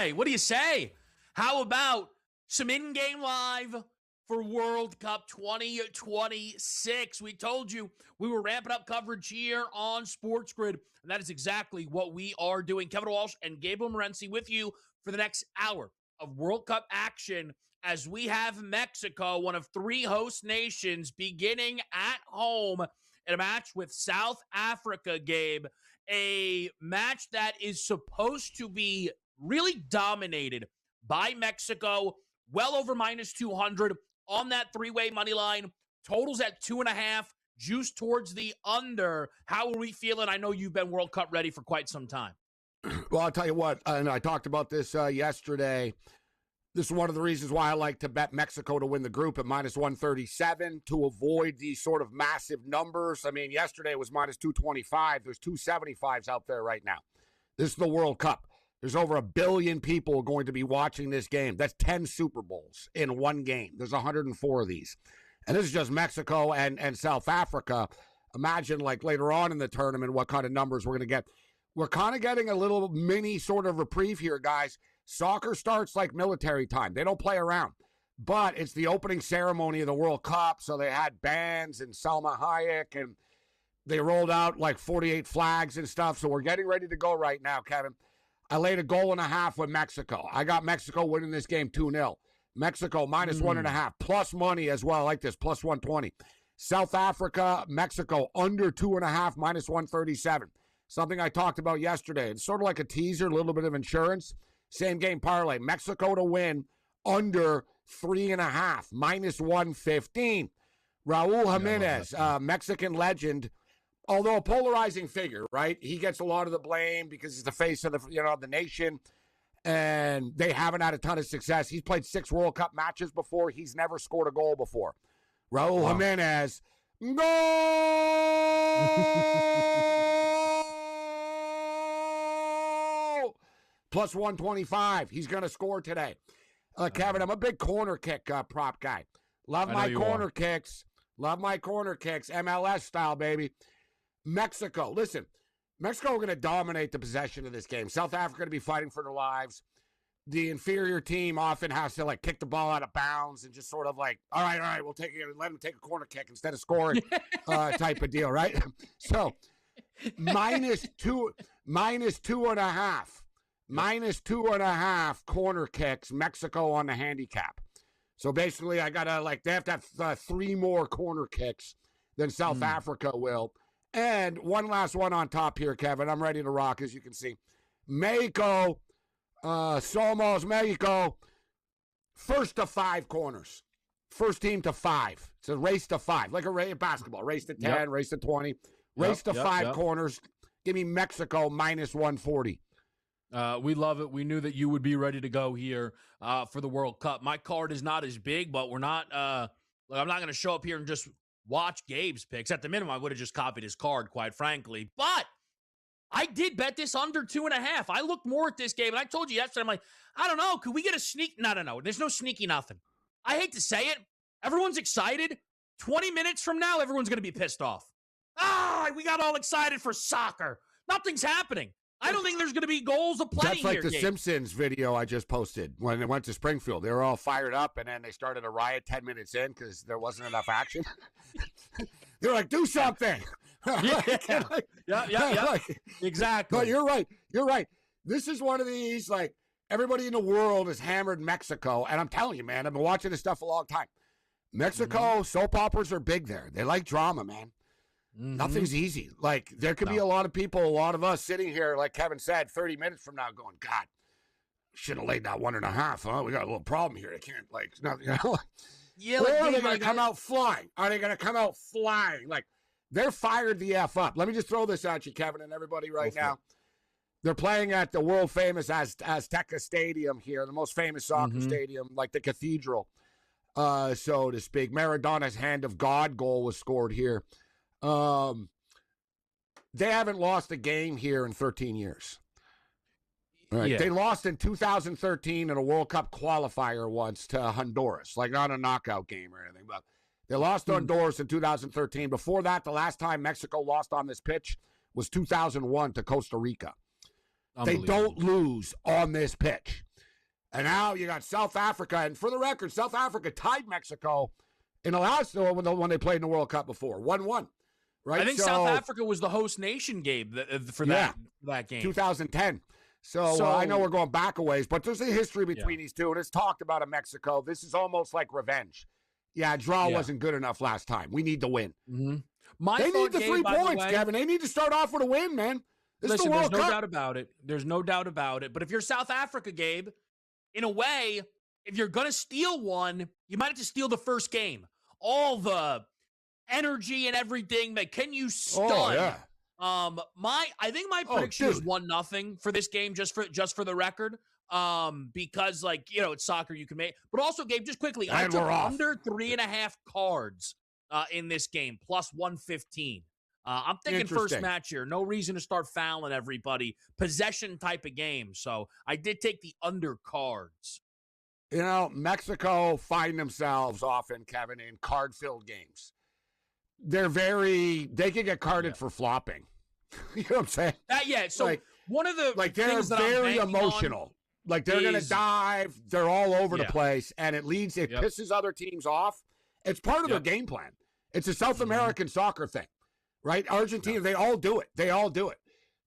Hey, what do you say? How about some in-game live for World Cup 2026? We told you we were ramping up coverage here on SportsGrid, and that is exactly what we are doing. Kevin Walsh and Gabriel Morency with you for the next hour of World Cup action as we have Mexico, one of three host nations, beginning at home in a match with South Africa, Gabe. A match that is supposed to be really dominated by Mexico, well over minus 200 on that three-way money line. Totals at 2.5, juice towards the under. How are we feeling? I know you've been World Cup ready for quite some time. Well, I'll tell you what, and I talked about this yesterday. This is one of the reasons why I like to bet Mexico to win the group at minus 137 to avoid these sort of massive numbers. I mean, yesterday it was minus 225. There's 275s out there right now. This is the World Cup. There's over 1 billion people going to be watching this game. That's 10 Super Bowls in one game. There's 104 of these. And this is just Mexico and South Africa. Imagine, like, later on in the tournament what kind of numbers we're going to get. We're kind of getting a little mini sort of reprieve here, guys. Soccer starts like military time. They don't play around. But it's the opening ceremony of the World Cup, so they had bands and Salma Hayek, and they rolled out like 48 flags and stuff. So we're getting ready to go right now, Kevin. I laid a 1.5 with Mexico. I got Mexico winning this game 2-0. Mexico minus 1.5, plus money as well. I like this, plus 120. South Africa, Mexico under 2.5, minus 137. Something I talked about yesterday. It's sort of like a teaser, a little bit of insurance. Same game parlay. Mexico to win under 3.5, minus 115. Raul Jimenez, Mexican legend. Although a polarizing figure, right? He gets a lot of the blame because he's the face of the nation, and they haven't had a ton of success. He's played 6 World Cup matches before. He's never scored a goal before. Raul Jimenez, goal! Plus 125. He's going to score today. Kevin, I'm a big corner kick prop guy. Love my corner kicks. Love my corner kicks. MLS style, baby. Mexico, listen, Mexico are going to dominate the possession of this game. South Africa going to be fighting for their lives. The inferior team often has to like kick the ball out of bounds and just sort of like, all right, we'll take it. Let them take a corner kick instead of scoring, type of deal, right? So minus 2.5 corner kicks. Mexico on the handicap. So basically, I gotta they have to have 3 more corner kicks than South Africa will. And one last one on top here, Kevin. I'm ready to rock, as you can see. Mexico, Somos Mexico, first to 5 corners. First team to 5. It's a race to 5, like a basketball. Race to 10, race to 20, race to 5 corners. Give me Mexico minus 140. We love it. We knew that you would be ready to go here for the World Cup. My card is not as big, but we're not I'm not going to show up here and just watch Gabe's picks. At the minimum, I would have just copied his card, quite frankly. But I did bet this under 2.5. I looked more at this game, and I told you yesterday, I'm like, I don't know. Could we get a sneak? No. There's no sneaky nothing. I hate to say it. Everyone's excited. 20 minutes from now, everyone's going to be pissed off. We got all excited for soccer. Nothing's happening. I don't think there's going to be goals of plenty here. That's like the Simpsons video I just posted when they went to Springfield. They were all fired up, and then they started a riot 10 minutes in because there wasn't enough action. They're like, do something. Yeah. Exactly. But you're right. This is one of these, like, everybody in the world has hammered Mexico, and I'm telling you, man, I've been watching this stuff a long time. Mexico, soap operas are big there. They like drama, man. Nothing's easy. Like, there could be a lot of people, a lot of us sitting here, like Kevin said, 30 minutes from now going, God, should have laid that 1.5, huh? We got a little problem here. I can't, like, nothing, Yeah, or are they going to come out flying? Are they going to come out flying? Like, they're fired the F up. Let me just throw this at you, Kevin, and everybody right now. They're playing at the world-famous Azteca Stadium here, the most famous soccer stadium, like the cathedral, so to speak. Maradona's Hand of God goal was scored here. They haven't lost a game here in 13 years. Right. Yeah. They lost in 2013 in a World Cup qualifier once to Honduras, like not a knockout game or anything, but they lost to Honduras in 2013. Before that, the last time Mexico lost on this pitch was 2001 to Costa Rica. They don't lose on this pitch. And now you got South Africa. And for the record, South Africa tied Mexico in the last when they played in the World Cup before, 1-1. Right? I think South Africa was the host nation, Gabe, for that game. 2010. So I know we're going back a ways, but there's a history between these two, and it's talked about in Mexico. This is almost like revenge. Yeah, draw wasn't good enough last time. We need to win. Mm-hmm. They need the 3 points, Kevin. They need to start off with a win, man. There's no doubt about it. There's no doubt about it. But if you're South Africa, Gabe, in a way, if you're going to steal one, you might have to steal the first game. All the energy and everything, but can you stun? Oh, yeah. I think my prediction is 1-0 for this game, just for the record. Because it's soccer, you can make, but also, Gabe, just quickly, I took under 3.5 cards in this game, plus 115. I'm thinking first match here. No reason to start fouling everybody. Possession type of game. So I did take the under cards. Mexico find themselves often, Kevin, in card-filled games. They can get carded for flopping. You know what I'm saying? So one of the they're very emotional. They're going to dive. They're all over the place, and it pisses other teams off. It's part of their game plan. It's a South American soccer thing, right? Argentina, they all do it.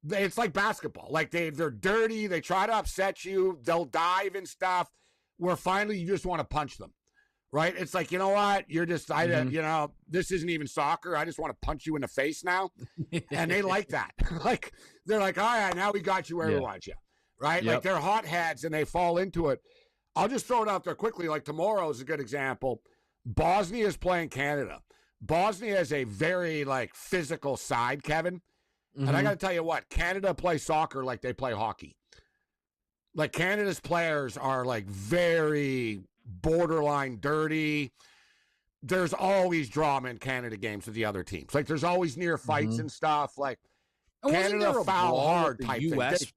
It's like basketball. They're dirty. They try to upset you. They'll dive and stuff where finally you just want to punch them, right? It's like, you know what? You're just, this isn't even soccer. I just want to punch you in the face now. And they like that. They're like, all right, now we got you where we want you. Right? Yep. They're hotheads and they fall into it. I'll just throw it out there quickly. Tomorrow is a good example. Bosnia is playing Canada. Bosnia has a very physical side, Kevin. Mm-hmm. And I got to tell you what, Canada plays soccer like they play hockey. Canada's players are very borderline dirty. There's always drama in Canada games with the other teams. There's always near fights and stuff. Canada foul hard type US thing.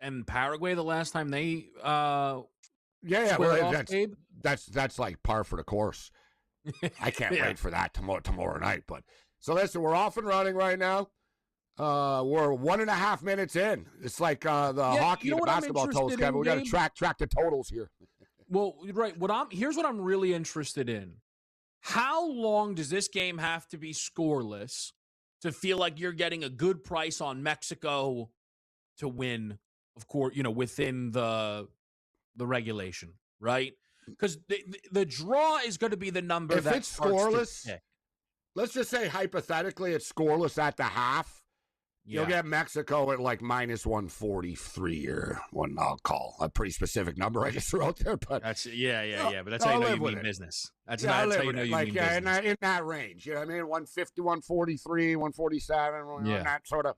And Paraguay the last time they well, that's par for the course. I can't wait for that tomorrow night. But so listen, we're off and running right now. We're 1.5 minutes in. It's the hockey and the basketball totals, Kevin. We got to track the totals here. Well, right. Here's what I'm really interested in. How long does this game have to be scoreless to feel like you're getting a good price on Mexico to win? Of course, within the regulation, right? Because the draw is going to be the number if it's scoreless. Let's just say hypothetically it's scoreless at the half. You'll get Mexico at minus 143 or one. I'll call a pretty specific number I just threw out there, but that's But that's how you know you mean business. That's how you know you mean business. In that range. You know what I mean? 150, 143, 147. That sort of.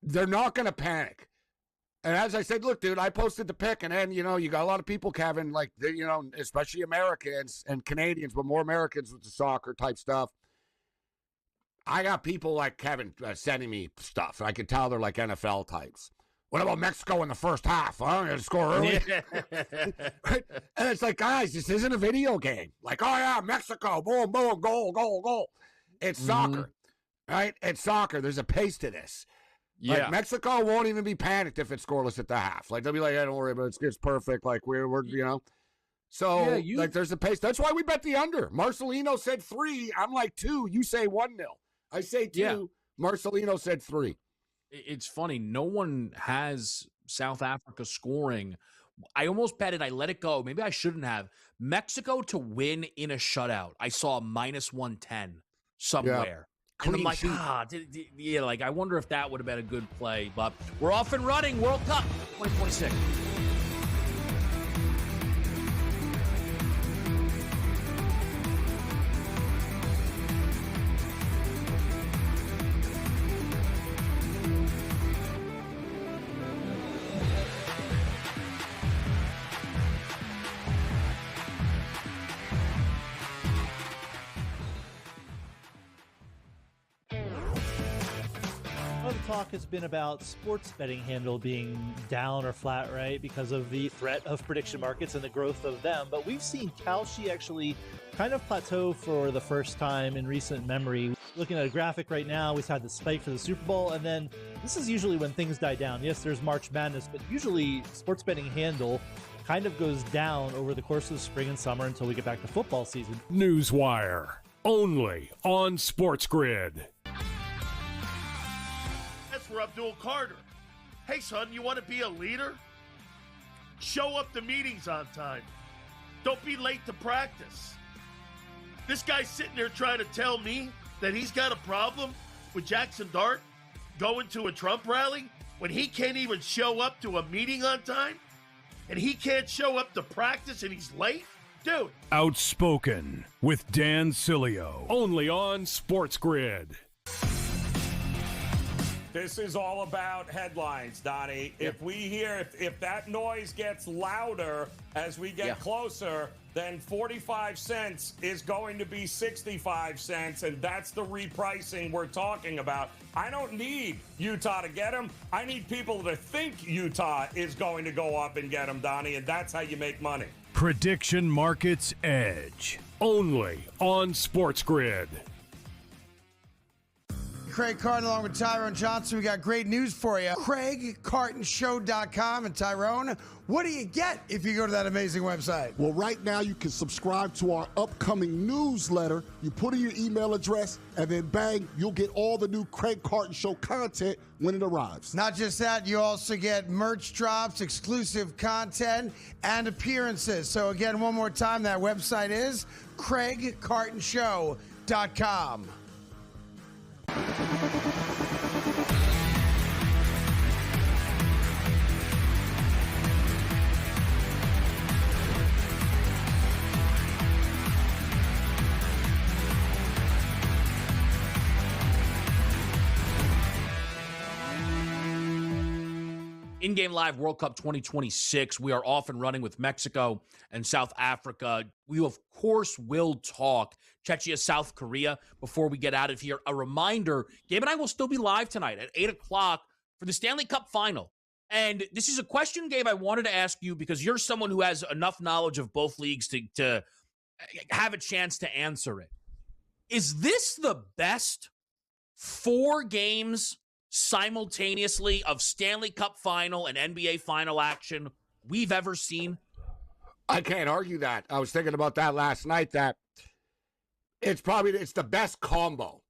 They're not going to panic. And as I said, look, dude, I posted the pic, and then, you got a lot of people, Kevin, especially Americans and Canadians, but more Americans with the soccer type stuff. I got people like Kevin sending me stuff, and I can tell they're NFL types. What about Mexico in the first half? I'm going to score early. Right? And it's guys, this isn't a video game. Mexico, boom, boom, goal, goal, goal. It's soccer, right? It's soccer. There's a pace to this. Yeah, Mexico won't even be panicked if it's scoreless at the half. They'll be like, "Don't worry, but it's perfect." We're So there's a pace. That's why we bet the under. Marcelino said 3. I'm 2. You say 1-0. I say 2. Yeah. Marcelino said 3. It's funny. No one has South Africa scoring. I almost bet it. I let it go. Maybe I shouldn't have. Mexico to win in a shutout. I saw minus 110 somewhere. Yeah. And I'm I wonder if that would have been a good play. But we're off and running. World Cup 2026. Talk has been about sports betting handle being down or flat, right, because of the threat of prediction markets and the growth of them. But we've seen Kalshi actually kind of plateau for the first time in recent memory. Looking at a graphic right now, we've had the spike for the Super Bowl, and then this is usually when things die down. Yes, there's March Madness, but usually sports betting handle kind of goes down over the course of the spring and summer until we get back to football season. Newswire, only on SportsGrid. That's for Abdul Carter. Hey, son, you want to be a leader? Show up to meetings on time. Don't be late to practice. This guy's sitting there trying to tell me that he's got a problem with Jackson Dart going to a Trump rally when he can't even show up to a meeting on time? And he can't show up to practice and he's late? Dude. Outspoken with Dan Cilio, only on SportsGrid. This is all about headlines, Donnie. If we hear, if that noise gets louder as we get closer, then 45 cents is going to be 65 cents, and that's the repricing we're talking about. I don't need Utah to get him. I need people to think Utah is going to go up and get him, Donnie, and that's how you make money. Prediction Markets Edge, only on SportsGrid. Craig Carton along with Tyrone Johnson. We got great news for you. CraigCartonShow.com. And Tyrone, what do you get if you go to that amazing website? Well, right now you can subscribe to our upcoming newsletter. You put in your email address, and then bang, you'll get all the new Craig Carton Show content when it arrives. Not just that, you also get merch drops, exclusive content, and appearances. So again, one more time, that website is CraigCartonShow.com. In-game live World Cup 2026. We are off and running with Mexico and South Africa. We, of course, will talk Czechia, South Korea before we get out of here. A reminder, Gabe and I will still be live tonight at 8 o'clock for the Stanley Cup Final. And this is a question, Gabe, I wanted to ask you because you're someone who has enough knowledge of both leagues to have a chance to answer it. Is this the best 4 games simultaneously of Stanley Cup Final and NBA Final action we've ever seen? I can't argue that. I was thinking about that last night, that it's the best combo.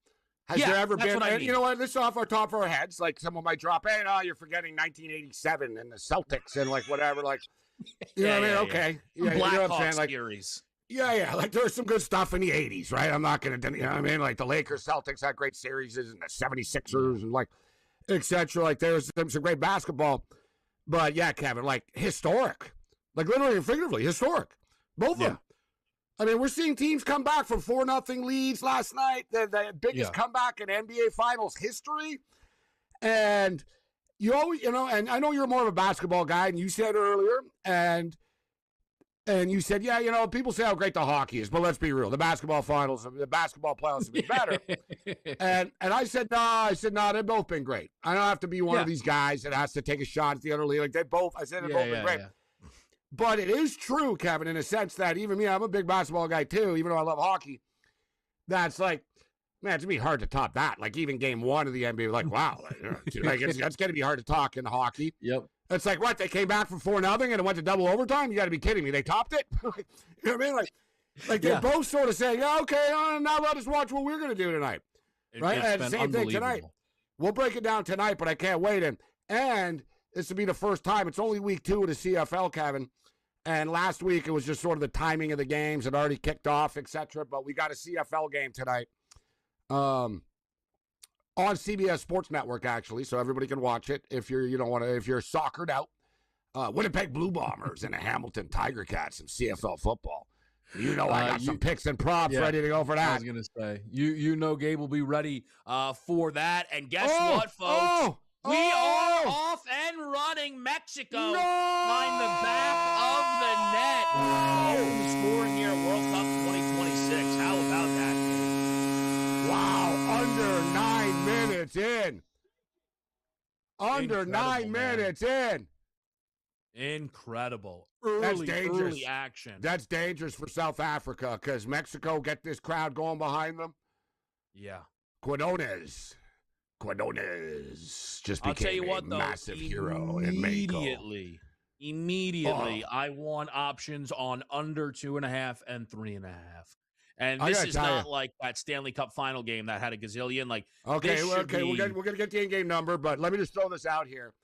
Has there ever been? And you know what? This is off our top of our heads. Like, someone might drop, hey, no, you're forgetting 1987 and the Celtics and like whatever. Like, you know what I mean? Okay. Yeah, you know what I'm saying? Like, series. Yeah. Like, there was some good stuff in the 80s, right? I'm not going to, you know what I mean? Like, the Lakers, Celtics had great series, and the 76ers and like, etc. Like, there's some great basketball. But yeah, Kevin, like, historic. Like, literally and figuratively, historic. Both of them. I mean, we're seeing teams come back from 4-0 leads last night. The biggest comeback in NBA Finals history. And you always, you know, and I know you're more of a basketball guy, and you said earlier, and you said, yeah, you know, people say how great the hockey is, but let's be real. The basketball finals, the basketball playoffs have been better. and I said, no, they've both been great. I don't have to be one of these guys that has to take a shot at the other league. Like, they've both been great. Yeah. But it is true, Kevin, in a sense that even me, I'm a big basketball guy too, even though I love hockey. That's like, man, it's going to be hard to top that. Like, even game 1 of the NBA, like, wow. Like, it's going to be hard to talk in hockey. Yep. It's like, what, they came back from 4-0 and it went to double overtime? You got to be kidding me. They topped it? You know what I mean? Like they're both sort of saying, yeah, okay, now let us watch what we're going to do tonight. Right? And the same thing tonight. We'll break it down tonight, but I can't wait. And this will be the first time. It's only week 2 of the CFL, Kevin. And last week, it was just sort of the timing of the games. It already kicked off, etc. But we got a CFL game tonight on CBS Sports Network, actually, so everybody can watch it if you're soccered out. Winnipeg Blue Bombers and the Hamilton Tiger Cats in CFL football. You know, I got some picks and props ready to go for that. I was going to say, you know, Gabe will be ready for that. And guess what, folks? We are off and running. Mexico behind the back of the net. Open scoring here at World Cup 2026. How about that? Wow, under 9 minutes in. Under 9 minutes in. Incredible. Early action. That's dangerous for South Africa because Mexico get this crowd going behind them. Yeah. Quinones just became a massive hero in Mexico. Immediately, I want options on under 2.5 and 3.5. And this is not like that Stanley Cup final game that had a gazillion. Like, okay, we're gonna get the in-game number, but let me just throw this out here.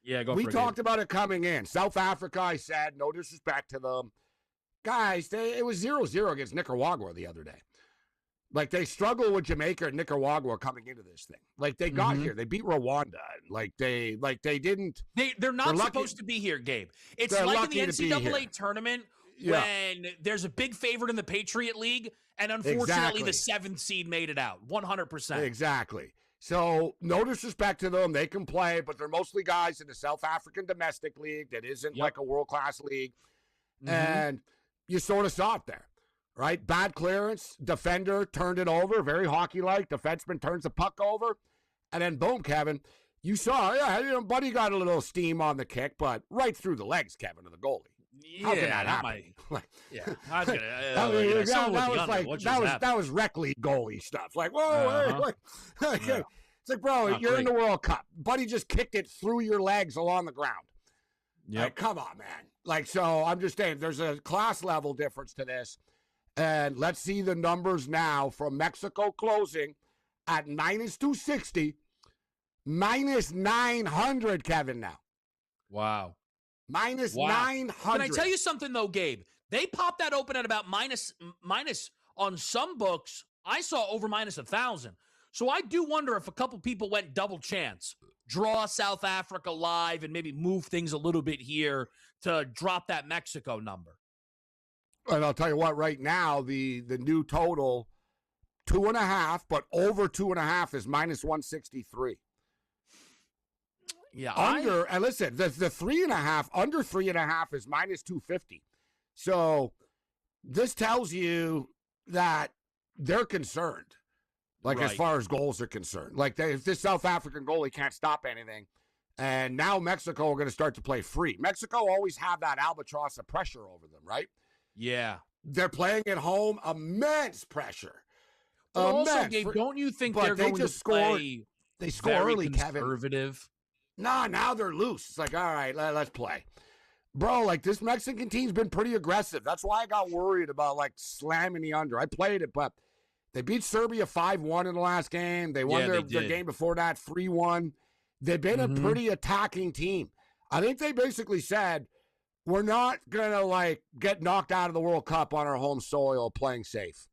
Yeah, go for it. We talked about it coming in. South Africa, I said, no disrespect to them. Guys, it was 0-0 against Nicaragua the other day. Like, they struggle with Jamaica and Nicaragua coming into this thing. Like, they got here. They beat Rwanda. They didn't. They're not supposed to be here, Gabe. It's like in the NCAA tournament when there's a big favorite in the Patriot League, and unfortunately the 7th seed made it out. 100%. Exactly. So, no disrespect to them. They can play, but they're mostly guys in the South African domestic league that isn't like a world-class league. And you sort of saw it there. Right? Bad clearance. Defender turned it over. Very hockey-like. Defenseman turns the puck over. And then, boom, Kevin. You saw, Buddy got a little steam on the kick, but right through the legs, Kevin, of the goalie. How can that happen? That was rec league goalie stuff. Like, whoa, it's like, bro, you're in the World Cup. Buddy just kicked it through your legs along the ground. Like, come on, man. Like, so I'm just saying, there's a class level difference to this. And let's see the numbers now from Mexico closing at -260, -900, Kevin, now. Wow. -900. Can I tell you something, though, Gabe? They popped that open at about minus on some books. I saw over -1,000. So I do wonder if a couple people went double chance, draw South Africa live, and maybe move things a little bit here to drop that Mexico number. And I'll tell you what, right now, the new total, 2.5, but over 2.5 is -163. Yeah. And listen, the 3.5, under 3.5 is -250. So this tells you that they're concerned, like as far as goals are concerned. Like if this South African goalie can't stop anything, and now Mexico are going to start to play free. Mexico always have that albatross of pressure over them, right? Yeah. They're playing at home, immense pressure. But also, Gabe, don't you think they're going to play they score early, conservative? Kevin. Nah, now they're loose. It's like, all right, let's play. Bro, like this Mexican team's been pretty aggressive. That's why I got worried about like slamming the under. I played it, but they beat Serbia 5-1 in the last game. They won their game before that 3-1. They've been a pretty attacking team. I think they basically said, we're not going to like get knocked out of the World Cup on our home soil playing safe.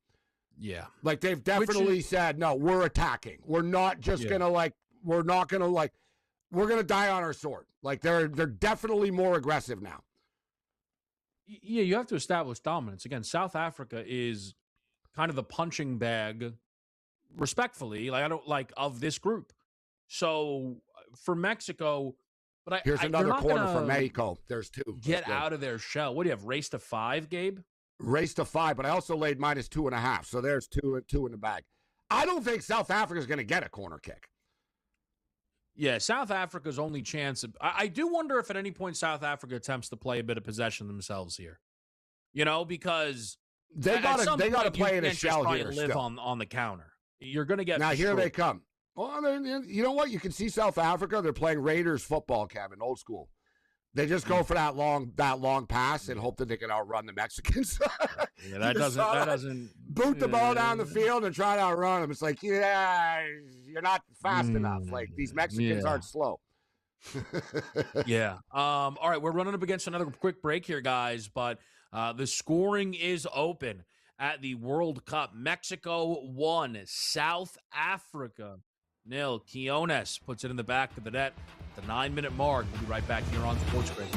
Yeah. Like they've definitely said, no, we're attacking. We're not just going to like, we're going to die on our sword. Like they're definitely more aggressive now. Yeah, you have to establish dominance. Again, South Africa is kind of the punching bag, respectfully, like I don't like of this group. So for Mexico, but here's another corner for Mexico. There's two. Get out of their shell. What do you have? Race to 5, Gabe? Race to 5, but I also laid -2.5. So there's two in the bag. I don't think South Africa's going to get a corner kick. Yeah, South Africa's only chance. I do wonder if at any point South Africa attempts to play a bit of possession themselves here. You know, because they got to play in a shell here. Live on the counter. You're going to get now. Here they come. Well, you know what? You can see South Africa. They're playing Raiders football, Kevin, old school. They just go for that long pass and hope that they can outrun the Mexicans. Yeah, that doesn't boot the ball down the field and try to outrun them. It's like, yeah, you're not fast enough. Like these Mexicans aren't slow. Yeah. All right, we're running up against another quick break here, guys, but the scoring is open at the World Cup. Mexico 1, South Africa 0. Quiones puts it in the back of the net at the 9-minute mark. We'll be right back here on SportsGrid.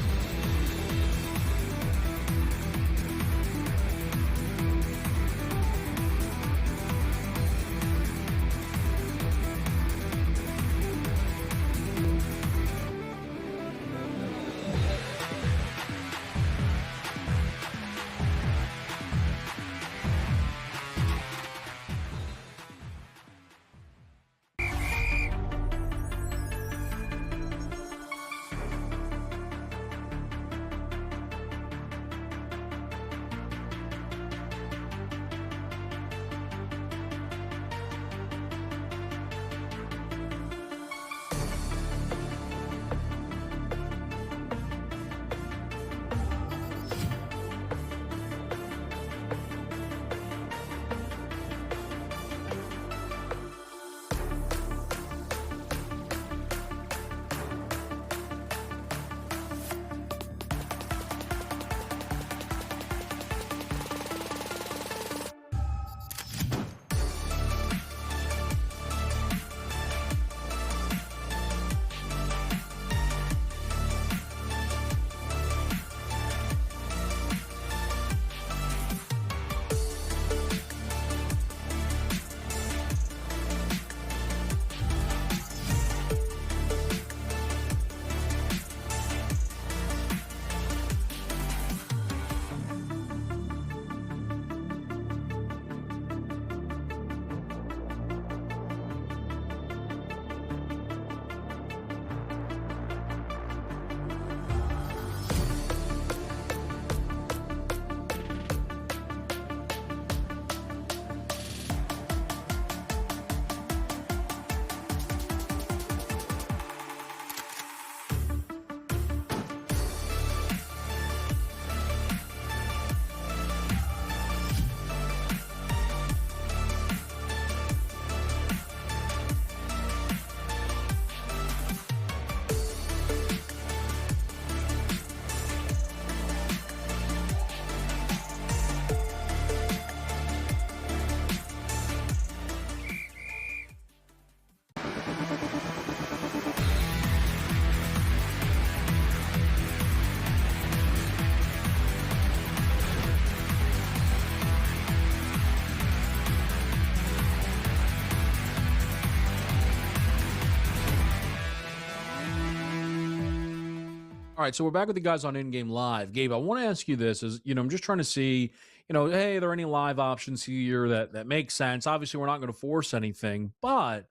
All right, so we're back with the guys on In-Game Live. Gabe, I want to ask you this. I'm just trying to see, hey, are there any live options here that make sense? Obviously, we're not going to force anything, but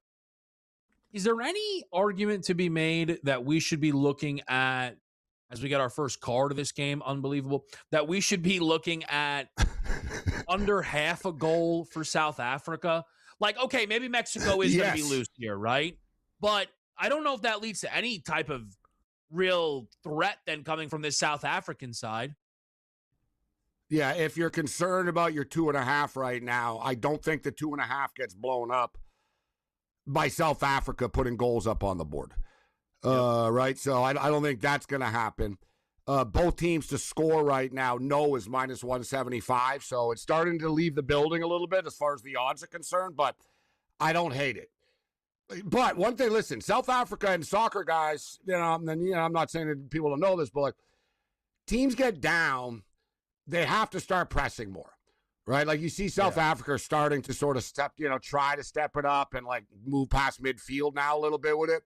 is there any argument to be made that we should be looking at, as we get our first card of this game, unbelievable, that we should be looking at under half a goal for South Africa? Like, okay, maybe Mexico is going to be loose here, right? But I don't know if that leads to any type of real threat then coming from this South African side. Yeah, if you're concerned about your 2.5 right now, I don't think the 2.5 gets blown up by South Africa putting goals up on the board. Right? So I don't think that's going to happen. Both teams to score right now, no is minus 175. So it's starting to leave the building a little bit as far as the odds are concerned, but I don't hate it. But one thing, listen, South Africa and soccer guys, I'm not saying that people don't know this, but like teams get down, they have to start pressing more, right? Like you see South Africa starting to sort of try to step it up and like move past midfield now a little bit with it.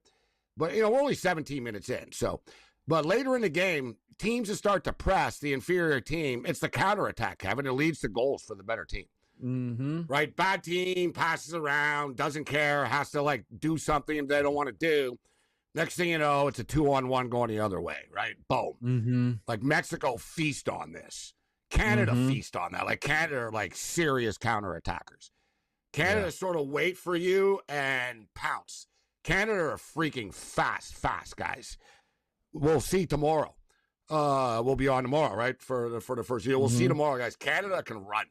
But, we're only 17 minutes in. So, but later in the game, teams that start to press the inferior team, it's the counterattack, Kevin. It leads to goals for the better team. Mm-hmm. Right? Bad team, passes around, doesn't care, has to like do something they don't want to do. Next thing you know, it's a 2-on-1 going the other way, right? Boom. Mm-hmm. Like Mexico feast on this. Canada feast on that. Like Canada are like serious counterattackers. Canada sort of wait for you and pounce. Canada are freaking fast guys. We'll see tomorrow. We'll be on tomorrow, right? For the first year. We'll see tomorrow, guys. Canada can run.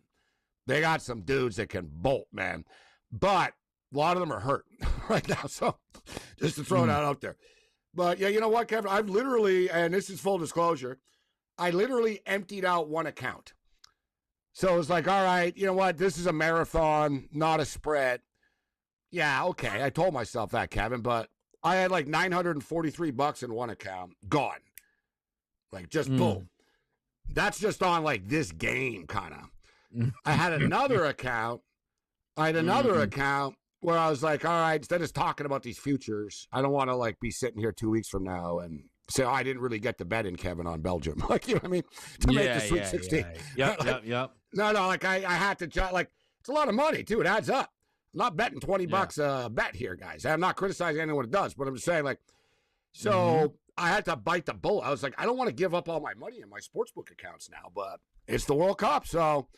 They got some dudes that can bolt, man. But a lot of them are hurt right now. So just to throw that out there. But yeah, you know what, Kevin? I've literally, and this is full disclosure, I literally emptied out one account. So it was like, all right, you know what? This is a marathon, not a spread. Yeah, okay. I told myself that, Kevin, but I had like $943 in one account. Gone. Like just boom. That's just on like this game kind of. I had another account. Account where I was like, all right, instead of talking about these futures, I don't want to like be sitting here 2 weeks from now and say, I didn't really get the bet in, Kevin, on Belgium. Like, you know what I mean? To make the Sweet 16. Yep. No, like I had to, like, it's a lot of money too. It adds up. I'm not betting $20 a bet here, guys. I'm not criticizing anyone who does, but I'm just saying, like, so I had to bite the bullet. I was like, I don't want to give up all my money in my sportsbook accounts now, but it's the World Cup, so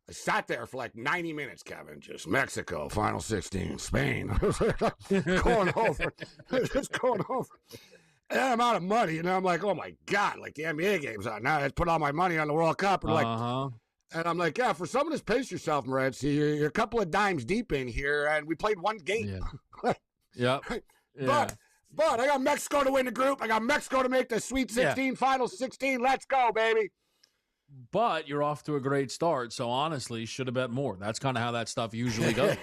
I sat there for like 90 minutes, Kevin. Just Mexico, final 16, Spain. going over. Just going over. And I'm out of money. And I'm like, oh my God, like the NBA game's on. Now I put all my money on the World Cup. And and I'm like, yeah, for someone to pace yourself, Morency, you're a couple of dimes deep in here, and we played one game. Yeah. But I got Mexico to win the group. I got Mexico to make the Sweet 16, final 16. Let's go, baby. But you're off to a great start, so honestly, should have bet more. That's kind of how that stuff usually goes.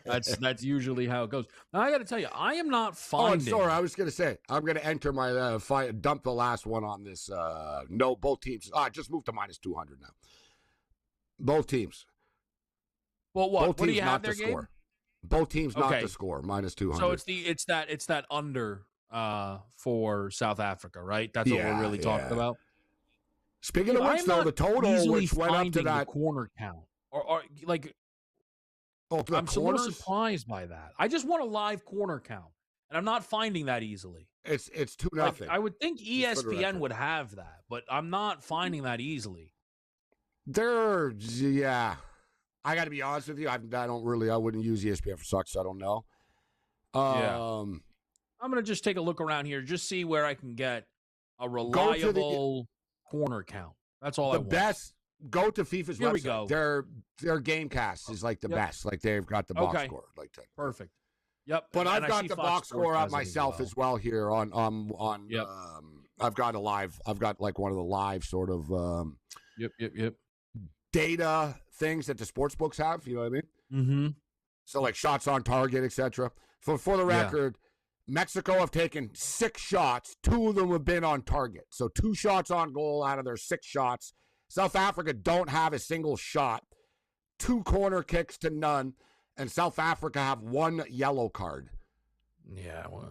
That's usually how it goes. Now, I got to tell you, I am not finding. Oh, sorry, I was going to say, I'm going to enter my dump the last one on this. No, both teams. I just moved to minus 200 now. Both teams. Well, what? Both What do teams you have not there, to Gabe? score. Both teams not to score, minus 200. So it's that under for South Africa, right? That's what we're really talking about. Speaking of which, though, the total which went up to that corner count, or like, I'm so a little surprised by that. I just want a live corner count, and I'm not finding that easily. It's 2-0. Like, I would think ESPN would have that, but I'm not finding that easily. I got to be honest with you. I wouldn't use ESPN for soccer, so I don't know. I'm gonna just take a look around here, just see where I can get a reliable corner count. That's all I want. Go to FIFA's Here website. we go. Their Gamecast is like the best. Like they've got the box score. Like that. Perfect. Yep. But I've got the Fox box score up has it myself as well here on I've got like one of the live sort of Yep. data things that the sports books have, you know what I mean? Mm-hmm. So like shots on target, etc. For the record, Mexico have taken 6 shots. 2 of them have been on target. So 2 shots on goal out of their 6 shots. South Africa don't have a single shot. 2 corner kicks to none. And South Africa have 1 yellow card. Yeah. Well,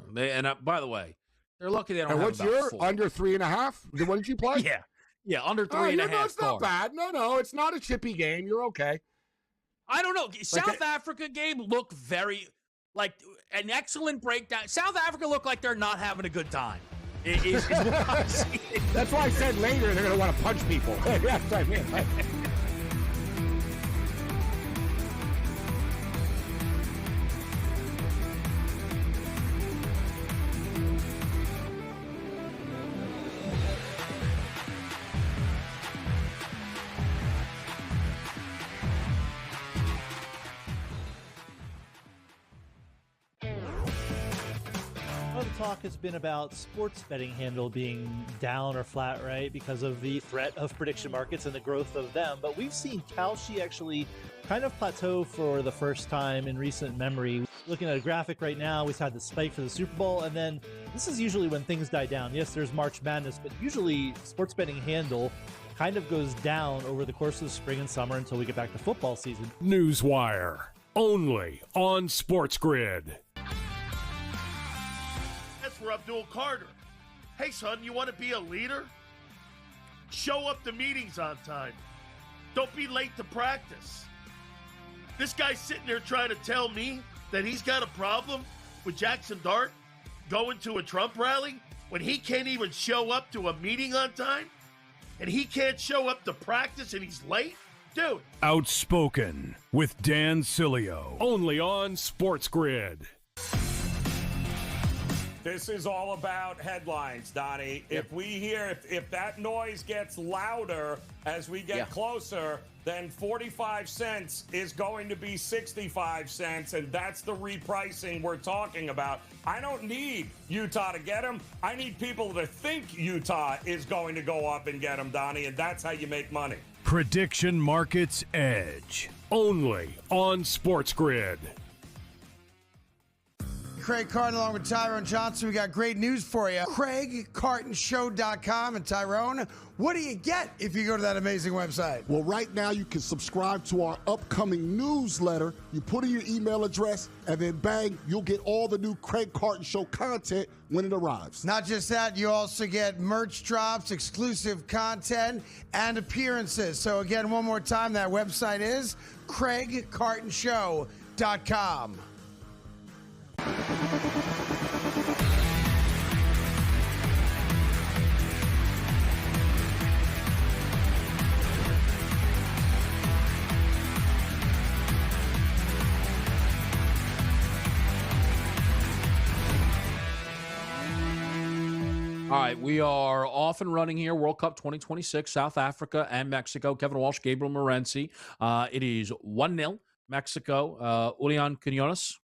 by the way, They're lucky they don't And have what's about your 4. under 3.5? What did you play? Yeah, under 3.5. No, it's not cars. bad. No, it's not a chippy game. You're okay. I don't know. South Africa game looked very like an excellent breakdown. South Africa looked like they're not having a good time. Is what I'm seeing. That's why I said later they're going to want to punch people. That's what I mean. Well, the talk has been about sports betting handle being down or flat, right, because of the threat of prediction markets and the growth of them. But we've seen Kalshi actually kind of plateau for the first time in recent memory. Looking at a graphic right now, we've had the spike for the Super Bowl, and then this is usually when things die down. Yes, there's March Madness, but usually sports betting handle kind of goes down over the course of the spring and summer until we get back to football season. Newswire, only on SportsGrid. That's for Abdul Carter. Hey, son, you want to be a leader? Show up to meetings on time. Don't be late to practice. This guy's sitting there trying to tell me that he's got a problem with Jackson Dart going to a Trump rally when he can't even show up to a meeting on time? And he can't show up to practice and he's late? Dude. Outspoken with Dan Cilio, only on SportsGrid. This is all about headlines, Donnie. Yep. If we hear, if that noise gets louder as we get closer, then 45 cents is going to be 65 cents, and that's the repricing we're talking about. I don't need Utah to get them. I need people to think Utah is going to go up and get them, Donnie, and that's how you make money. Prediction Markets Edge, only on SportsGrid. Craig Carton along with Tyrone Johnson. We got great news for you. CraigCartonShow.com. And Tyrone, what do you get if you go to that amazing website? Well, right now you can subscribe to our upcoming newsletter. You put in your email address, and then bang, you'll get all the new Craig Carton Show content when it arrives. Not just that, you also get merch drops, exclusive content, and appearances. So again, one more time, that website is CraigCartonShow.com. All right, we are off and running here. World Cup 2026, South Africa and Mexico. Kevin Walsh, Gabriel Morency. It is 1-0 Mexico. Julian Quinones.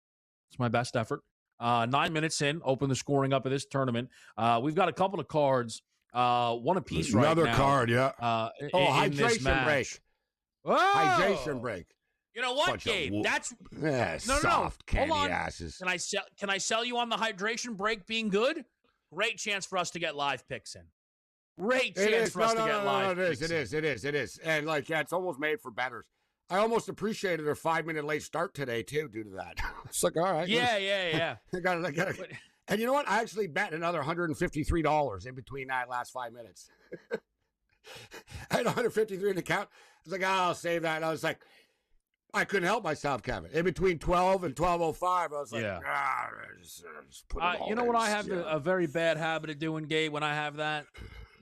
It's my best effort. 9 minutes in, open the scoring up of this tournament. We've got a couple of cards, one apiece right now. Another card, yeah. Hydration break. Whoa! Hydration break. You know what, Bunch of Gabe? That's soft candy Hold on. asses. Can I sell you on the hydration break being good? Great chance for us to get live picks in. Great chance for us to get live picks in. It is. And it's almost made for bettors. I almost appreciated their 5-minute late start today too, due to that. It's like, all right. Yeah. I got it. And you know what? I actually bet another $153 in between that last 5 minutes. I had 153 in the account. I was like, I'll save that. And I was like, I couldn't help myself, Kevin. In between 12 and 12:05, I was like, just put it all you know in. what I have a very bad habit of doing, Gabe, when I have that?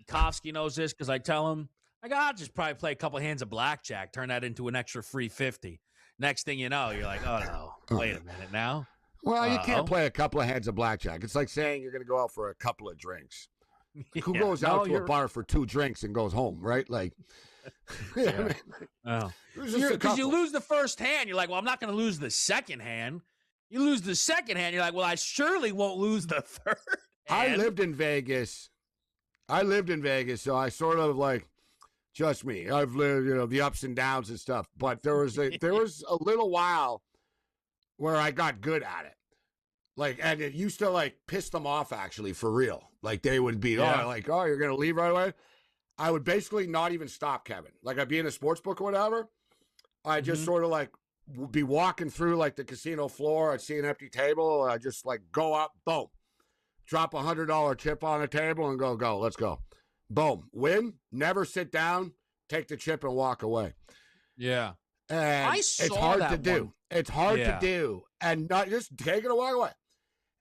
Kofsky knows this because I tell him, I'll just probably play a couple hands of blackjack, turn that into an extra free 50. Next thing you know, you're like, oh, no, wait a minute now. Well, you can't play a couple of hands of blackjack. It's like saying you're going to go out for a couple of drinks. Who goes out to a bar for 2 drinks and goes home, right? Like, because you lose the first hand, you're like, well, I'm not going to lose the second hand. You lose the second hand, you're like, well, I surely won't lose the third hand. I lived in Vegas, so I sort of like, just me. I've lived, the ups and downs and stuff. But there was a little while where I got good at it. And it used to piss them off actually, for real. Like they would be, you're gonna leave right away. I would basically not even stop, Kevin. I'd be in a sports book or whatever. I just sort of be walking through the casino floor. I'd see an empty table. I just go up, boom, drop $100 chip on the table and go, let's go. Boom. Win, never sit down, take the chip and walk away. Yeah. And it's hard to do. It's hard to do. And not just take it and walk away.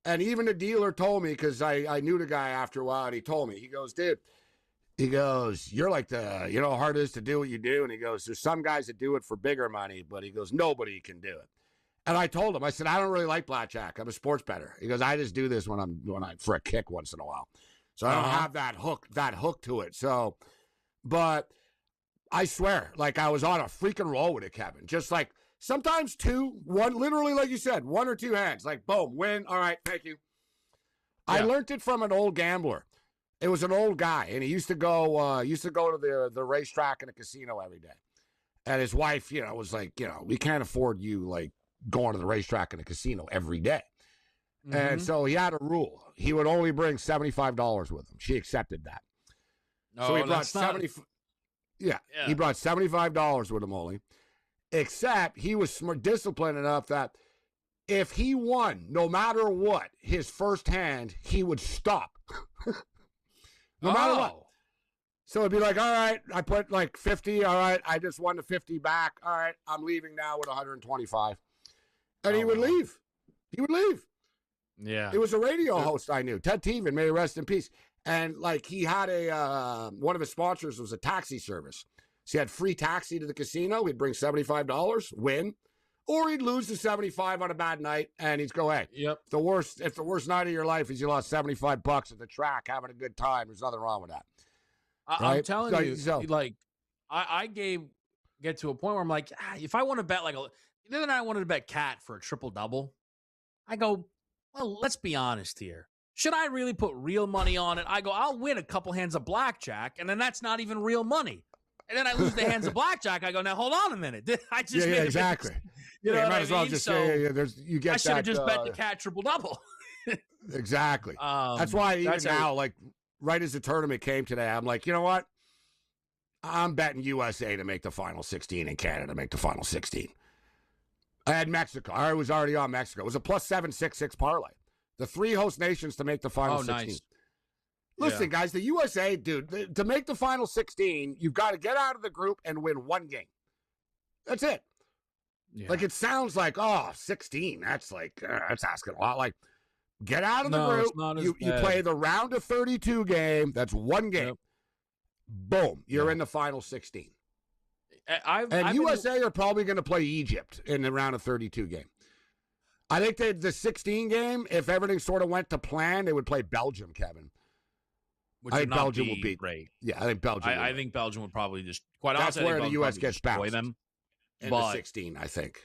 And even the dealer told me, because I knew the guy after a while, and he told me, he goes, dude, you're like you know how hard it is to do what you do. And he goes, there's some guys that do it for bigger money, but he goes, nobody can do it. And I told him, I said, I don't really like blackjack. I'm a sports bettor. He goes, I just do this when I'm for a kick once in a while. So I don't have that hook to it. So, but I swear, like I was on a freaking roll with it, Kevin. Just like sometimes one, literally, like you said, one or two hands, like boom, win. All right, thank you. Yeah. I learned it from an old gambler. It was an old guy, and he used to go to the racetrack and the casino every day. And his wife, was like, we can't afford you like going to the racetrack and the casino every day. Mm-hmm. And so he had a rule. He would only bring $75 with him. She accepted that. So he brought he brought $75 with him only. Except he was disciplined enough that if he won, no matter what, his first hand, he would stop. No matter what. So it'd be like, all right, I put like 50. All right, I just won the 50 back. All right, I'm leaving now with 125. And he would leave. He would leave. Yeah. It was a radio host I knew, Ted Teven, may he rest in peace. And like he had one of his sponsors was a taxi service. So he had free taxi to the casino. He'd bring $75, win, or he'd lose the 75 on a bad night, and he'd go, hey, yep. If the worst night of your life is you lost $75 at the track having a good time, there's nothing wrong with that. I'm telling you, like I get to a point where I'm like, if I want to bet the other night I wanted to bet Cat for a triple-double. I go, well, let's be honest here. Should I really put real money on it? I go, I'll win a couple hands of blackjack, and then that's not even real money. And then I lose the hands of blackjack. I go, now hold on a minute. I just made exactly. You know what I as well mean? Just you get I should have just bet the Cat triple-double. Exactly. That's why even now, like right as the tournament came today, I'm like, you know what? I'm betting USA to make the final 16 and Canada to make the final 16. I had Mexico. I was already on Mexico. It was a plus 766 parlay. The three host nations to make the final 16. Nice. Listen, guys, the USA, dude, to make the final 16, you've got to get out of the group and win one game. That's it. Yeah. Like, it sounds like, 16. That's like, that's asking a lot. Like, get out of the group. You play the round of 32 game. That's one game. Yep. Boom. You're in the final 16. USA are probably going to play Egypt in the round of 32 game. I think that the 16 game, if everything sort of went to plan, they would play Belgium, Kevin. I think Belgium would beat great. Yeah, I think Belgium. I think Belgium would probably just quite honestly. That's where the U.S. gets bounced. Them, in the 16, I think.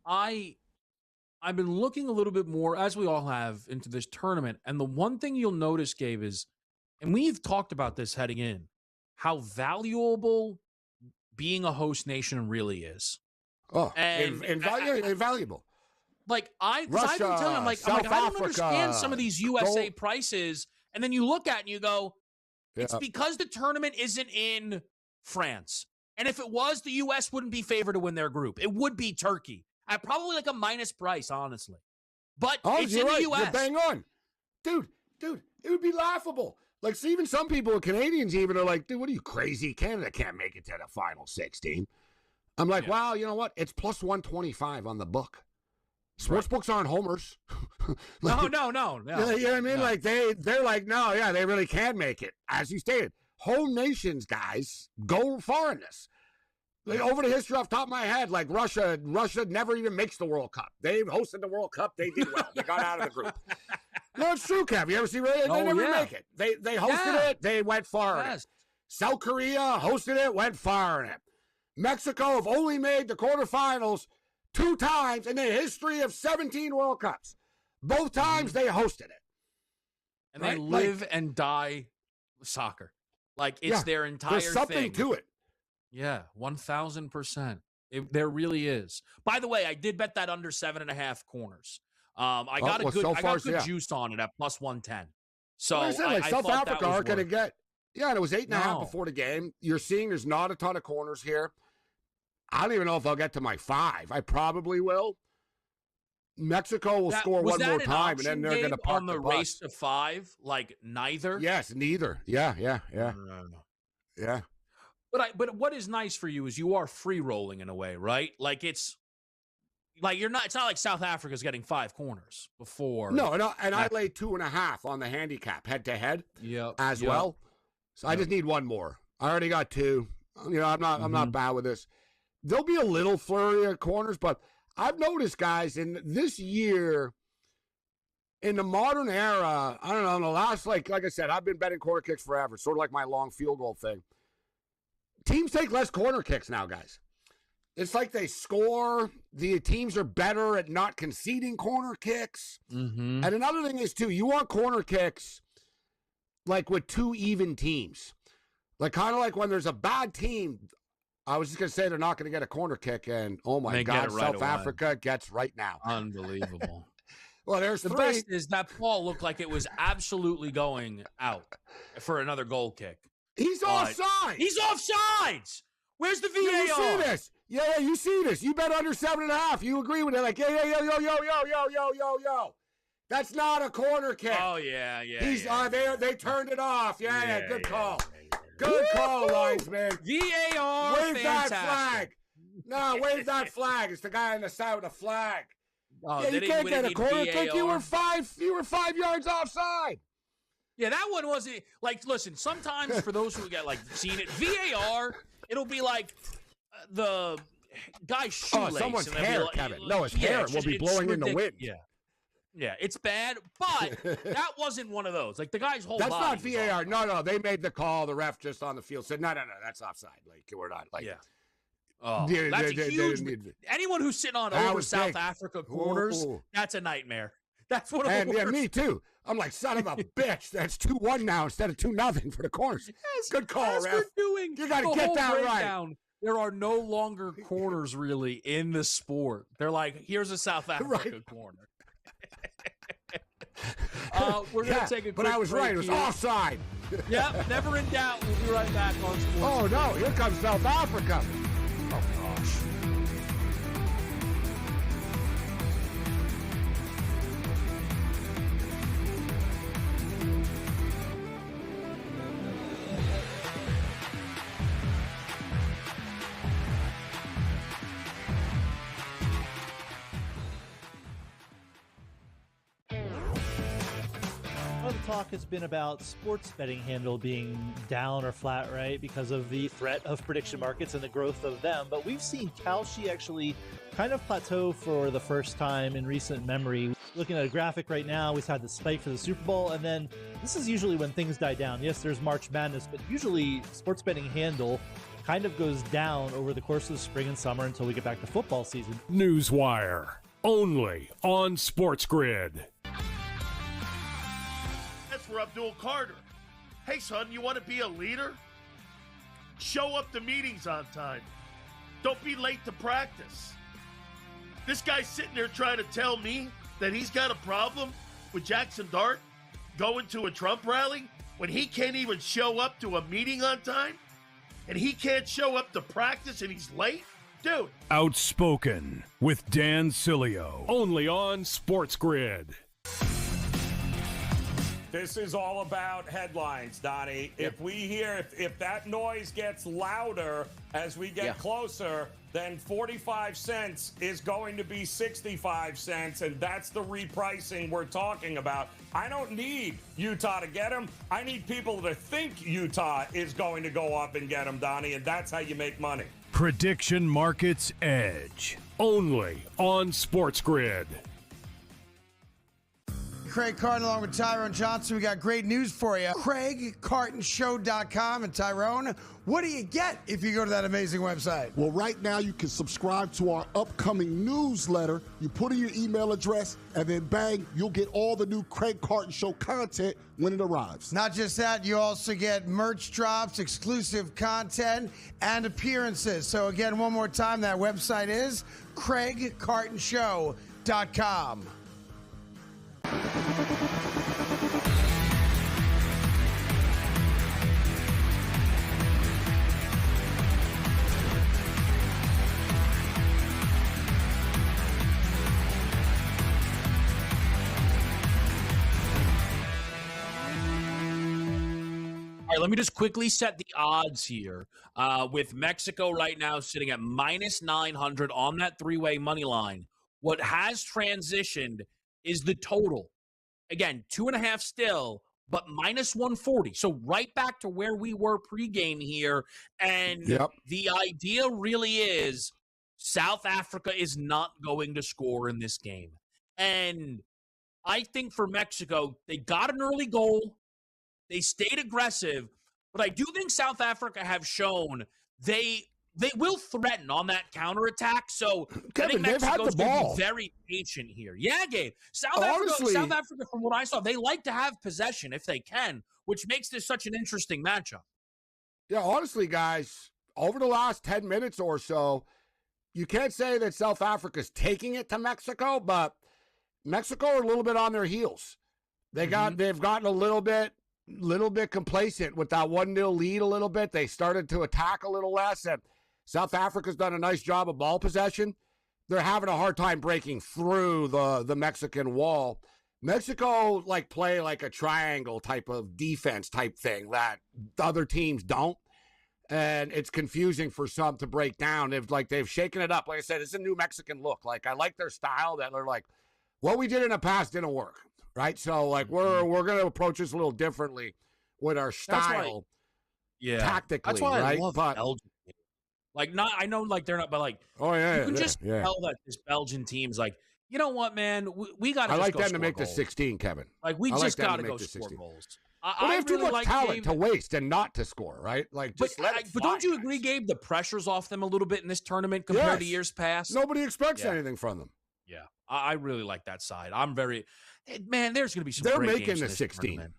I've been looking a little bit more, as we all have, into this tournament, and the one thing you'll notice, Gabe, is, and we've talked about this heading in, how valuable being a host nation really is. Oh, invaluable. Like I've been telling you, I'm like, I don't understand some of these USA prices. And then you look at it and you go, it's because the tournament isn't in France. And if it was, the U.S. wouldn't be favored to win their group. It would be Turkey. At probably like a minus price, honestly. But it's in the U.S. You're bang on. Dude, it would be laughable. Like, so even some people, Canadians even, are like, dude, what are you, crazy? Canada can't make it to the final 16. I'm like, wow, you know what? It's plus 125 on the book. Sports books aren't homers. No. You know what I mean? No. Like they're like, no, yeah, they really can make it. As you stated, home nations, guys, go far in this. Like, over the history off the top of my head, like Russia never even makes the World Cup. They hosted the World Cup. They did well. They got out of the group. No, it's true, Kev. You ever see they never make it. They hosted it. They went far in it. South Korea hosted it, went far in it. Mexico have only made the quarterfinals 2 times in the history of 17 World Cups. Both times they hosted it. And they live and die with soccer. Like, it's their entire thing. There's something to it. Yeah, 1,000%. There really is. By the way, I did bet that under 7.5 corners. I got good juice on it at plus 110. So I said, South Africa aren't going to get. Yeah, and it was 8.5 before the game. You're seeing there's not a ton of corners here. I don't even know if I'll get to my 5. I probably will. Mexico will score one more time, and then they're going to park on the bus. race to 5. Like neither. Yes, neither. Yeah. But what is nice for you is you are free rolling in a way, right? Like it's like you're not. It's not like South Africa's getting 5 corners before. No, and I laid 2.5 on the handicap head to head. As Yep. well. So I just need one more. I already got 2. You know, I'm not bad with this. There'll be a little flurry of corners, but I've noticed, guys, in this year, in the modern era, I don't know, in the last, like I said, I've been betting corner kicks forever, sort of like my long field goal thing. Teams take less corner kicks now, guys. It's like they score. The teams are better at not conceding corner kicks. Mm-hmm. And another thing is, too, you want corner kicks like with 2 even teams. Like kind of like when there's a bad team, I was just going to say they're not going to get a corner kick, and oh my God, South Africa gets right now. Unbelievable. Well, there's the 3. best is that ball looked like it was absolutely going out for another goal kick. He's offside. He's offsides. Where's the VAR? You see this? Yeah, you see this. You bet under 7.5. You agree with it? Like, yo. That's not a corner kick. Oh yeah. They turned it off. Yeah. Good call. Good call, linesman. VAR. Wave that flag. No, wave that flag. It's the guy on the side with the flag. Oh, yeah, you can't get a corner kick. You were 5 yards offside. Yeah, that one wasn't like. Listen, sometimes for those who get like seen it, VAR, it'll be like the guy's shoelace. Oh, someone's hair, like, Kevin. No, his hair will be blowing in the wind. Yeah, it's bad, but that wasn't one of those. Like the guy's whole that's body. That's not VAR. No, they made the call. The ref just on the field said, no, that's offside. Like we're not. Like, yeah. Oh, that's a huge. Anyone who's sitting on over South Africa corners, that's a nightmare. That's what. Yeah, me too. I'm like, son of a bitch. That's 2-1 now instead of 2-0 for the corners. Yes, good call, ref. You got to get that right. There are no longer corners really in the sport. They're like, here's a South Africa corner. We're going to take a quick but I was right. It was offside. Yep, never in doubt. We'll be right back on Sports. Oh, no. Here comes South Africa. Oh, gosh. Talk has been about sports betting handle being down or flat, right, because of the threat of prediction markets and the growth of them. But we've seen Kalshi actually kind of plateau for the first time in recent memory. Looking at a graphic right now, we've had the spike for the Super Bowl, and then this is usually when things die down. Yes, there's March Madness, but usually sports betting handle kind of goes down over the course of the spring and summer until we get back to football season. Newswire, only on SportsGrid. For Abdul Carter. Hey, son, you want to be a leader? Show up to meetings on time. Don't be late to practice. This guy's sitting there trying to tell me that he's got a problem with Jackson Dart going to a Trump rally when he can't even show up to a meeting on time? And he can't show up to practice and he's late? Dude. Outspoken with Dan Cilio, only on SportsGrid. This is all about headlines, Donnie. If we hear, if that noise gets louder as we get closer, then 45 cents is going to be 65 cents, and that's the repricing we're talking about. I don't need Utah to get them. I need people to think Utah is going to go up and get them, Donnie, and that's how you make money. Prediction Markets Edge, only on SportsGrid. Craig Carton along with Tyrone Johnson. We got great news for you. CraigCartonShow.com. And Tyrone, what do you get if you go to that amazing website? Well, right now you can subscribe to our upcoming newsletter. You put in your email address, and then bang, you'll get all the new Craig Carton Show content when it arrives. Not just that, you also get merch drops, exclusive content, and appearances. So again, one more time, that website is CraigCartonShow.com. let me just quickly set the odds here. With Mexico right now sitting at minus 900 on that three-way money line. What has transitioned is the total. Again, 2.5 still, but minus 140. So right back to where we were pregame here. And the idea really is South Africa is not going to score in this game. And I think for Mexico, they got an early goal. They stayed aggressive. But I do think South Africa have shown they will threaten on that counterattack. So Kevin, I think Mexico's going to be very patient here. Yeah, Gabe. South Africa, from what I saw, they like to have possession if they can, which makes this such an interesting matchup. Yeah, honestly, guys, over the last 10 minutes or so, you can't say that South Africa's taking it to Mexico, but Mexico are a little bit on their heels. They've gotten a little bit complacent with that 1-0 lead a little bit. They started to attack a little less, and South Africa's done a nice job of ball possession. They're having a hard time breaking through the Mexican wall. Mexico play like a triangle type of defense type thing that other teams don't. And it's confusing for some to break down. They've shaken it up. Like I said, it's a new Mexican look. I like their style that they're like, what we did in the past didn't work, right? So we're going to approach this a little differently with our style, tactically. That's why right? I love Belgium. I know they're not, but you can just tell that this Belgian team's you know what, man, we got to. I like them to make goals. the 16, Kevin. We just got to go score 16 goals. They have too much talent to waste and not to score, right? But don't you agree, Gabe? The pressure's off them a little bit in this tournament compared to years past. Nobody expects anything from them. Yeah, I really like that side. I'm very man. There's going to be some. They're great making games the in this 16. tournament.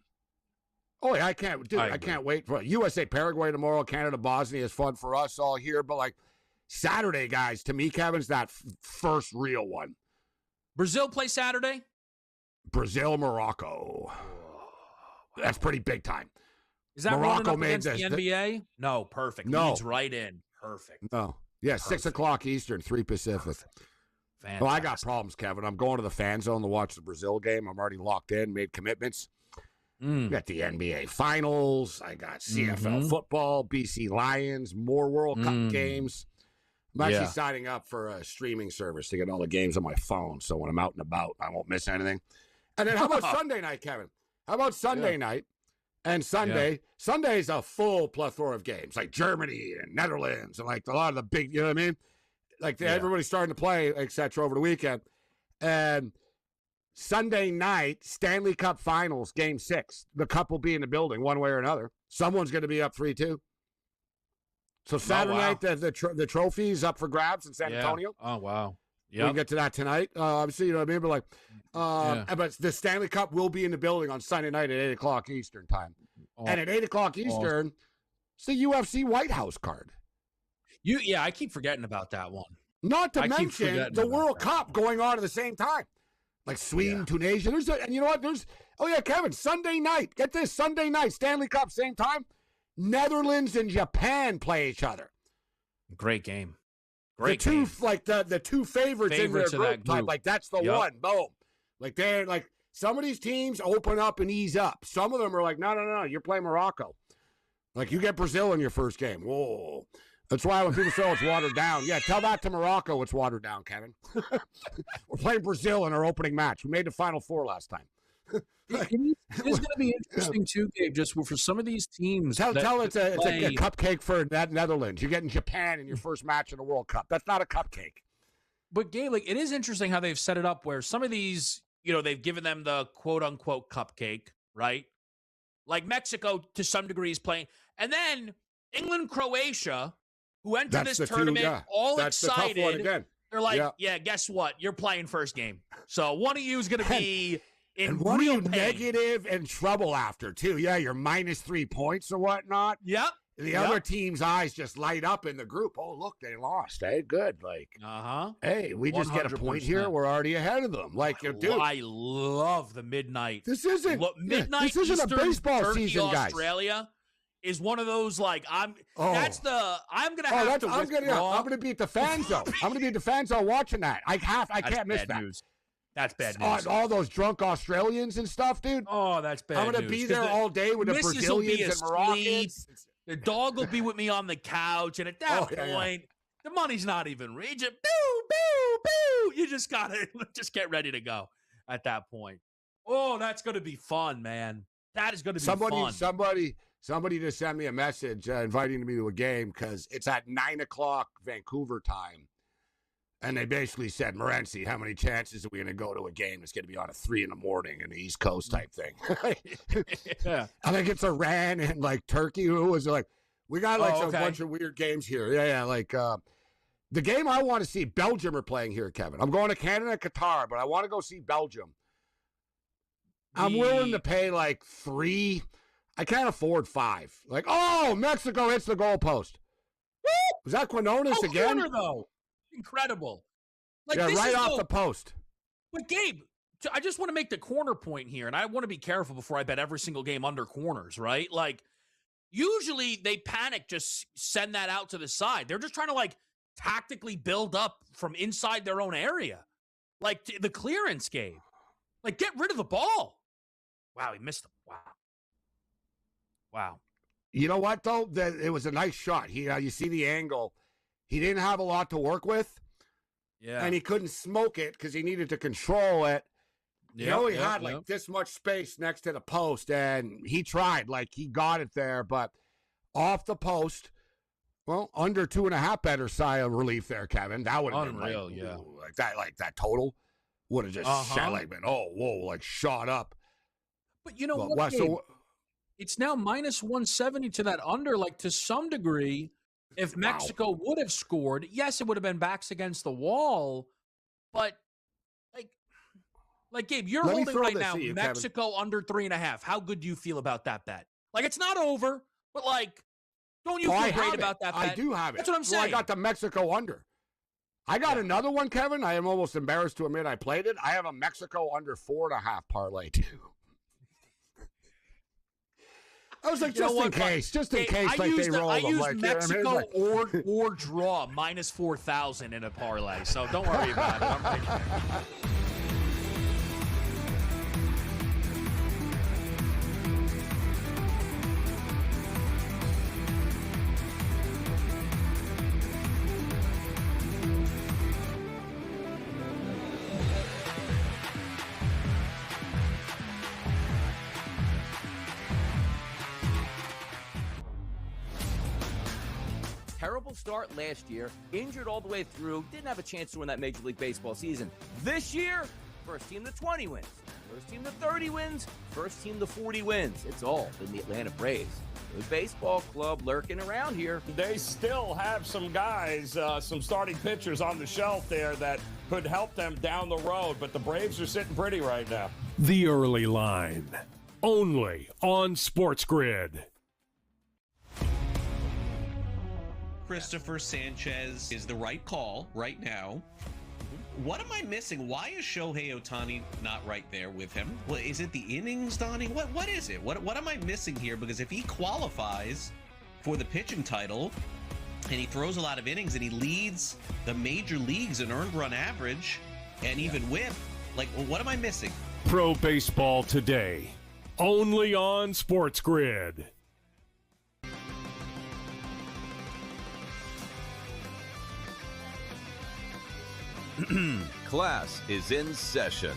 Oh, yeah, I can't wait for USA, Paraguay tomorrow. Canada, Bosnia is fun for us all here. But Saturday, guys, to me, Kevin's that first real one. Brazil play Saturday. Brazil, Morocco. That's pretty big time. Is that Morocco up against the NBA? No, perfect. No. Leads right in. Perfect. No. Yeah, perfect. 6 o'clock Eastern, 3 Pacific. Fantastic. Well, I got problems, Kevin. I'm going to the fan zone to watch the Brazil game. I'm already locked in, made commitments. Got the NBA Finals. I got CFL football, BC Lions, more World Cup games. I'm actually signing up for a streaming service to get all the games on my phone, so when I'm out and about, I won't miss anything. And then how about Sunday night, Kevin? How about Sunday night and Sunday? Yeah. Sunday's a full plethora of games, like Germany and Netherlands and a lot of the big, you know what I mean? Everybody's starting to play, et cetera, over the weekend. And Sunday night, Stanley Cup Finals, Game 6. The Cup will be in the building one way or another. Someone's going to be up 3-2. So Saturday night, the trophy's up for grabs in San Antonio. Oh, wow. Yeah, we can get to that tonight. Obviously, you know what I mean? But but the Stanley Cup will be in the building on Sunday night at 8 o'clock Eastern time. And at 8 o'clock Eastern, it's the UFC White House card. I keep forgetting about that one. Not to mention the World Cup going on at the same time. Sweden, Tunisia. And you know what? Kevin, Sunday night. Get this, Sunday night, Stanley Cup, same time. Netherlands and Japan play each other. Great game. The two favorites in their group. That's the one. Boom. Some of these teams open up and ease up. Some of them are no, you're playing Morocco. You get Brazil in your first game. Whoa. That's why when people say it's watered down, tell that to Morocco it's watered down, Kevin. We're playing Brazil in our opening match. We made the Final Four last time. It is going to be interesting too, Gabe. Just for some of these teams, tell it's a cupcake for that Netherlands. You're getting Japan in your first match in the World Cup. That's not a cupcake. But Gabe, it is interesting how they've set it up where some of these, they've given them the quote unquote cupcake, right? Mexico to some degree is playing, and then England, Croatia, who entered this tournament all excited. The tough one again. They're guess what? You're playing first game, so one of you is going to be. And what are you negative and trouble after, too? Yeah, you're minus 3 points or whatnot. Yep. The other team's eyes just light up in the group. Oh, look, they lost. Hey, good. Hey, we just get a point here. We're already ahead of them. Dude. I love the midnight. This isn't midnight. This isn't Eastern, a baseball Turkey, season, guys. Australia is one of those I'm gonna have to withdraw. I'm gonna be at the fan zone. I'm gonna be at the fan zone watching that. I can't miss that. News. That's bad news. All those drunk Australians and stuff, dude. Oh, that's bad I'm going to news. be there all day with the missus will be Brazilians and asleep. Moroccans. The dog will be with me on the couch. And at that point, the money's not even reaching. Boo, boo, boo. You just got to just get ready to go at that point. Oh, that's going to be fun, man. That is going to be fun. Somebody just sent me a message inviting me to a game because it's at 9 o'clock Vancouver time. And they basically said, Morency, how many chances are we going to go to a game that's going to be on at 3 in the morning in the East Coast type thing? Yeah. I think it's Iran and like Turkey. Who was like, we got like a bunch of weird games here. Yeah. Like the game I want to see, Belgium are playing here, Kevin. I'm going to Canada and Qatar, but I want to go see Belgium. I'm willing to pay like 3. I can't afford 5. Like, Mexico hits the goalpost. Was that Quinones again? Corner, though. Incredible. Like, yeah, this right is off the post. But Gabe, I just want to make the corner point here, and I want to be careful before I bet every single game under corners, right? Like, usually they panic, just send that out to the side. They're just trying to, like, tactically build up from inside their own area. Like, the clearance game. Like, get rid of the ball. Wow, he missed him. Wow. You know what, though? It was a nice shot. You see the angle. He didn't have a lot to work with. Yeah. And he couldn't smoke it because he needed to control it. He only had like this much space next to the post, and he tried. Like, he got it there, but off the post, well, under 2.5 better sigh of relief there, Kevin. That would have been unreal, like that total would have just shot, like, been, like shot up. But you know what, Gabe? It's now minus 170 to that under, like, to some degree. If Mexico would have scored, yes, it would have been backs against the wall. But, like Gabe, you're holding right now Mexico Kevin. Under 3.5. How good do you feel about that bet? Like, it's not over, but, like, don't you feel great about that bet? I do have it. That's what I'm saying. Well, I got the Mexico under. I got another one, Kevin. I am almost embarrassed to admit I played it. I have a Mexico under 4.5 parlay, too. I was like, just in case, like they roll them. I used Mexico or draw minus 4,000 in a parlay, so don't worry about it. I'm right there. Terrible start last year, injured all the way through, didn't have a chance to win that Major League Baseball season. This year, first team to 20 wins, first team to 30 wins, first team to 40 wins. It's all been the Atlanta Braves. Good baseball club lurking around here. They still have some guys, some starting pitchers on the shelf there that could help them down the road, but the Braves are sitting pretty right now. The Early Line, only on SportsGrid. Christopher Sanchez is the right call right now. What am I missing? Why is Shohei Ohtani not right there with him? Well, is it the innings, Donnie? What is it? What am I missing here? Because if he qualifies for the pitching title and he throws a lot of innings and he leads the major leagues in earned run average and even whip, like, well, what am I missing? Pro Baseball Today, only on SportsGrid. Class is in session.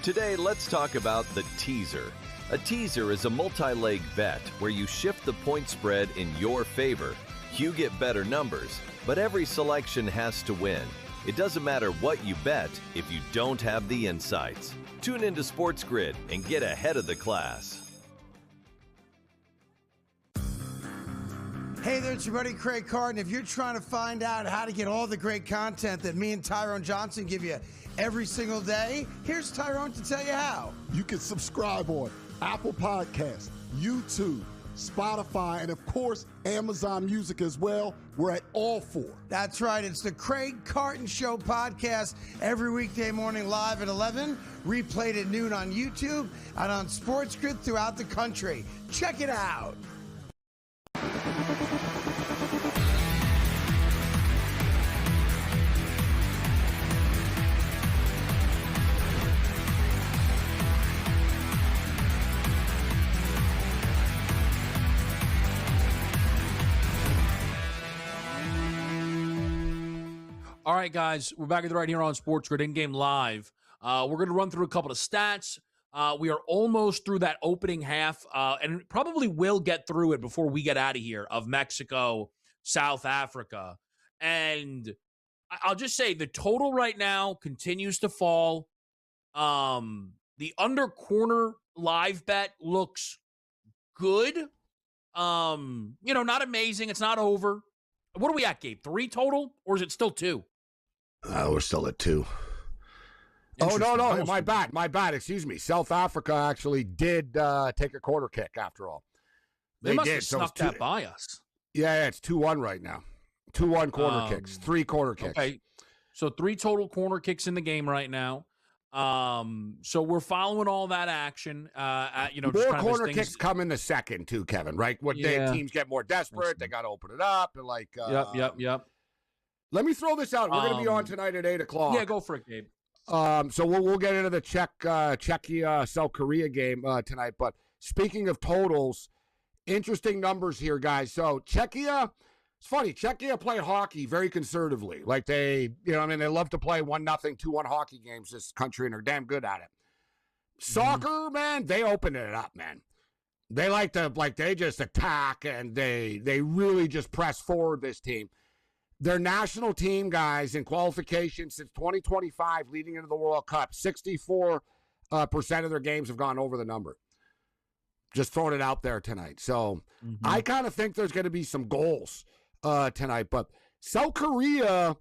Today, let's talk about the teaser. A teaser is a multi-leg bet where you shift the point spread in your favor. You get better numbers, but every selection has to win. It doesn't matter what you bet if you don't have the insights. Tune into SportsGrid and get ahead of the class. Hey there, it's your buddy Craig Carton. If you're trying to find out how to get all the great content that me and Tyrone Johnson give you every single day, here's Tyrone to tell you how. You can subscribe on Apple Podcasts, YouTube, Spotify, and of course, Amazon Music as well. We're at all 4. That's right. It's the Craig Carton Show podcast every weekday morning live at 11, replayed at noon on YouTube and on SportsGrid throughout the country. Check it out. All right, guys, we're back at the right here on SportsGrid in-game live. We're going to run through a couple of stats. We are almost through that opening half, and probably will get through it before we get out of here, of Mexico, South Africa. And I'll just say the total right now continues to fall. The under corner live bet looks good. Not amazing. It's not over. What are we at, Gabe? 3 total, or is it still 2? We're still at 2. Oh, no, my bad. Excuse me. South Africa actually did take a corner kick after all. They must have snuck that by us. Yeah, it's 2-1 right now. 2-1 corner kicks, 3 corner kicks. Okay, so 3 total corner kicks in the game right now. So we're following all that action. More corner kicks come in the second too, Kevin. Right? Teams get more desperate. They got to open it up and Yep. Let me throw this out. We're going to be on tonight at 8:00. Yeah, go for it, Gabe. So we'll get into the Czechia South Korea game tonight. But speaking of totals, interesting numbers here, guys. So Czechia. It's funny. Czechia played hockey very conservatively. Like they love to play 1-0, 2-1 hockey games, this country, and are damn good at it. Soccer, man, they open it up, man. They they just attack, and they really just press forward, this team. Their national team, guys, in qualification since 2025, leading into the World Cup, 64% of their games have gone over the number. Just throwing it out there tonight. So I kind of think there's going to be some goals tonight, but South Korea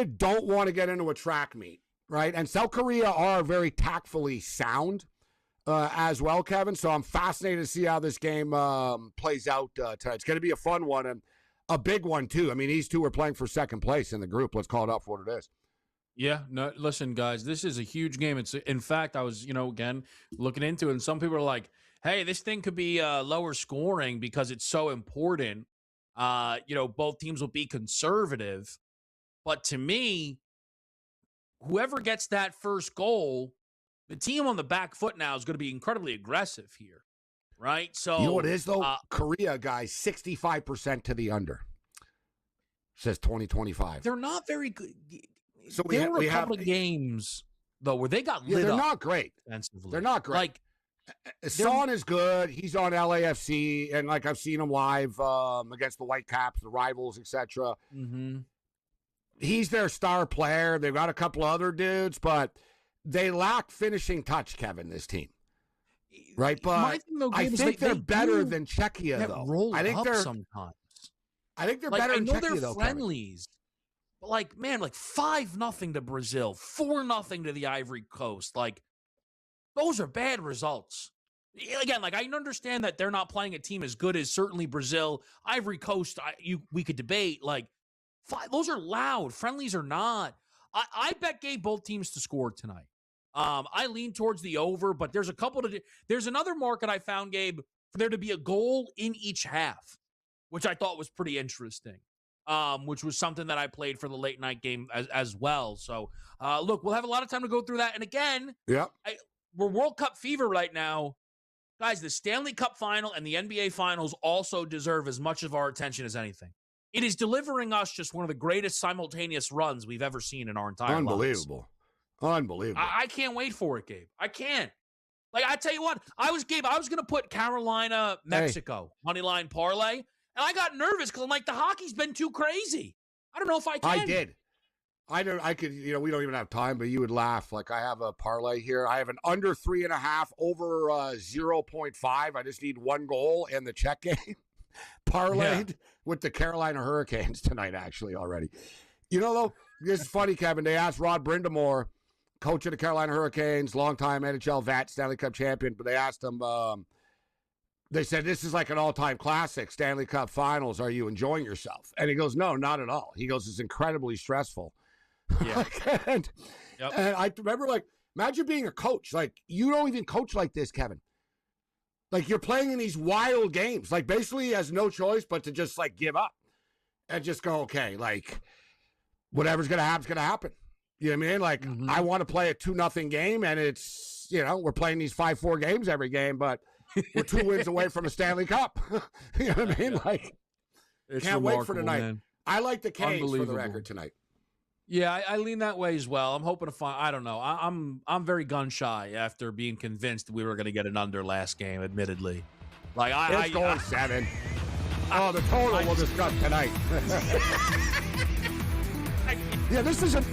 don't want to get into a track meet, right? And South Korea are very tactfully sound as well, Kevin. So I'm fascinated to see how this game plays out tonight. It's going to be a fun one and a big one too. I mean, these two are playing for second place in the group. Let's call it out for what it is. Yeah, no, listen, guys, this is a huge game. In fact, I was, again, looking into it, and some people are like, hey, this thing could be lower scoring because it's so important. Both teams will be conservative. But to me, whoever gets that first goal, the team on the back foot now is going to be incredibly aggressive here, right? So you know what it is, though? Korea, guys, 65% to the under. Says 2025. They're not very good. So there were a couple of games, though, where they got lit up. They're not great. Defensively. They're not great. Son is good. He's on LAFC, and I've seen him live against the Whitecaps, the rivals, etc. Mm-hmm. He's their star player. They've got a couple other dudes, but they lack finishing touch, Kevin, this team. Right? But I think they're better than Czechia, though. I think they're sometimes. I think they're better than Czechia, though. Friendlies. But 5-0 to Brazil, 4-0 to the Ivory Coast. Those are bad results. Again, I understand that they're not playing a team as good as certainly Brazil, Ivory Coast. We could debate. Those are loud. Friendlies are not. I bet Gabe both teams to score tonight. I lean towards the over, but there's another market I found, Gabe, for there to be a goal in each half, which I thought was pretty interesting. Which was something that I played for the late night game as well. So, look, we'll have a lot of time to go through that. And again, we're World Cup fever right now. Guys, the Stanley Cup final and the NBA finals also deserve as much of our attention as anything. It is delivering us just one of the greatest simultaneous runs we've ever seen in our entire lives. Unbelievable. I can't wait for it, Gabe. I can't. I tell you what, I was going to put Carolina, Mexico, moneyline parlay. And I got nervous because I'm like, the hockey's been too crazy. I don't know if I can. I did. I could, we don't even have time, but you would laugh. I have a parlay here. I have an under 3.5, over 0.5. I just need 1 goal in the Czech game. Parlayed with the Carolina Hurricanes tonight, actually, already. Though, this is funny, Kevin. They asked Rod Brindamore, coach of the Carolina Hurricanes, longtime NHL vet, Stanley Cup champion, but they asked him, they said, this is like an all-time classic, Stanley Cup Finals. Are you enjoying yourself? And he goes, no, not at all. He goes, it's incredibly stressful. Yeah. and I remember, imagine being a coach. You don't even coach like this, Kevin. You're playing in these wild games. Basically he has no choice but to just, give up and just go, okay, whatever's going to happen is going to happen. You know what I mean? I want to play a 2-0 game, and it's, we're playing these 5-4 games every game, but we're 2 wins away from a Stanley Cup. You know what I mean? It's can't wait for tonight. Man. I like the Canes for the Unbelievable. record tonight. Yeah, I lean that way as well. I'm hoping to find. I don't know. I'm very gun shy after being convinced we were going to get an under last game. Admittedly, like It's going 7. Oh, the total we'll discuss tonight. Yeah, this is a.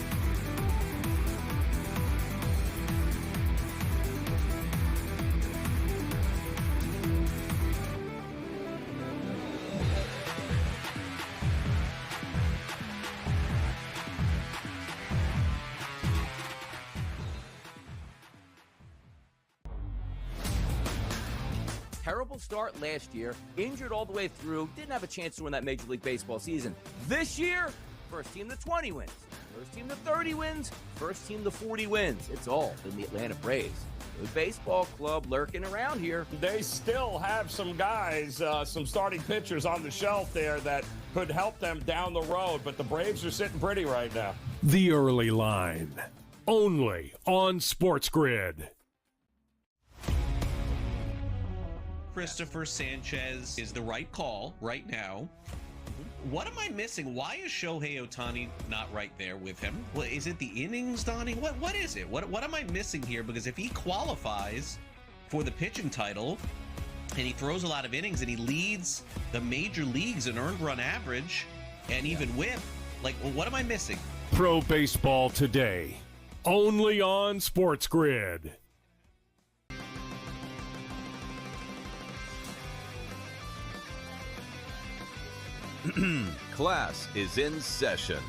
Terrible start last year, injured all the way through, didn't have a chance to win that Major League Baseball season. This year, first team to 20 wins, first team to 30 wins, first team to 40 wins. It's all been the Atlanta Braves. Good baseball club lurking around here. They still have some guys, some starting pitchers on the shelf there that could help them down the road, but the Braves are sitting pretty right now. The Early Line, only on SportsGrid. Christopher Sanchez is the right call right now. What am I missing? Why is Shohei Ohtani not right there with him? Well, is it the innings, Donnie? What is it? What am I missing here? Because if he qualifies for the pitching title and he throws a lot of innings and he leads the major leagues in earned run average and even whip, like, well, what am I missing? Pro Baseball Today, only on SportsGrid. Class is in session.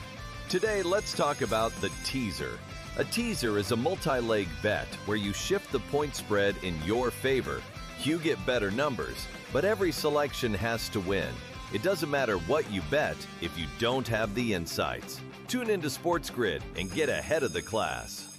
Today, let's talk about the teaser. A teaser is a multi-leg bet where you shift the point spread in your favor. You get better numbers, but every selection has to win. It doesn't matter what you bet if you don't have the insights. Tune into SportsGrid and get ahead of the class.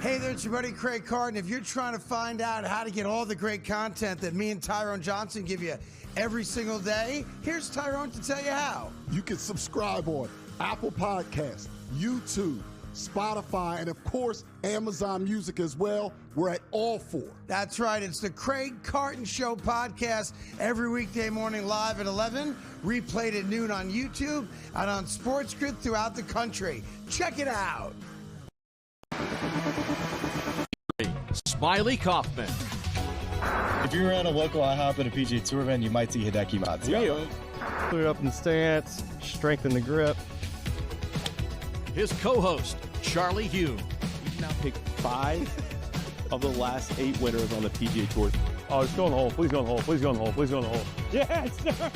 Hey there, it's your buddy Craig Carton. If you're trying to find out how to get all the great content that me and Tyrone Johnson give you every single day, here's Tyrone to tell you how. You can subscribe on Apple Podcasts, YouTube, Spotify, and of course, Amazon Music as well. We're at all 4. That's right. It's the Craig Carton Show podcast every weekday morning live at 11, replayed at noon on YouTube and on SportsGrid throughout the country. Check it out. Smiley Kaufman. If you're at a local IHOP at a PGA Tour event, you might see Hideki Matsuyama. Clear up in the stance, strengthen the grip. His co-host, Charlie Hume. He's now picked 5 of the last 8 winners on the PGA Tour. Oh, it's going hole. Please go in the hole. Please go in the hole. Please go in the hole. Yes, sir.